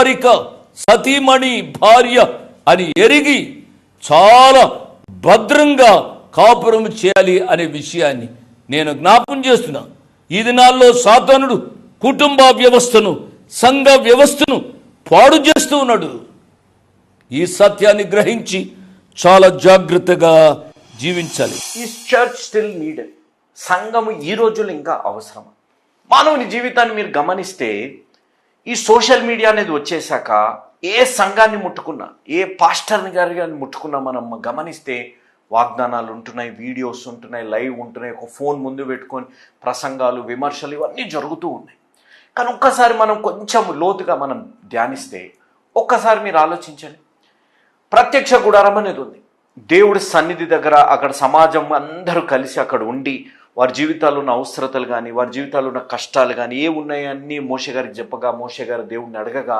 పారంపరిక సతీమణి భార్య అని ఎరిగి చాలా భద్రంగా కాపురం చేయాలి అనే విషయాన్ని నేను జ్ఞాపకం చేస్తున్నా. ఈ దినాల్లో సాతానుడు కుటుంబ వ్యవస్థను, సంఘ వ్యవస్థను పాడు చేస్తూ ఉన్నాడు. ఈ సత్యాన్ని గ్రహించి చాలా జాగ్రత్తగా జీవించాలి. Is church still needed? సంఘము ఈ రోజుల్లో ఇంకా అవసరం. మానవుని జీవితాన్ని మీరు గమనిస్తే ఈ సోషల్ మీడియా అనేది వచ్చేసాక ఏ సంఘాన్ని ముట్టుకున్నా, ఏ పాస్టర్ని గారిని ముట్టుకున్నా మనం గమనిస్తే వాగ్దానాలు ఉంటున్నాయి, వీడియోస్ ఉంటున్నాయి, లైవ్ ఉంటున్నాయి, ఒక ఫోన్ ముందు పెట్టుకొని ప్రసంగాలు, విమర్శలు ఇవన్నీ జరుగుతూ ఉన్నాయి. కానీ ఒక్కసారి మనం కొంచెం లోతుగా మనం ధ్యానిస్తే, ఒక్కసారి మీరు ఆలోచించండి. ప్రత్యక్ష గుడారం అనేది ఉంది, దేవుడి సన్నిధి దగ్గర. అక్కడ సమాజం అందరూ కలిసి అక్కడ ఉండి వారి జీవితాల్లో ఉన్న అవసరతలు కానీ, వారి జీవితాల్లో ఉన్న కష్టాలు కానీ ఏ ఉన్నాయన్నీ మోషే గారికి చెప్పగా, మోషే గారు దేవుడిని అడగగా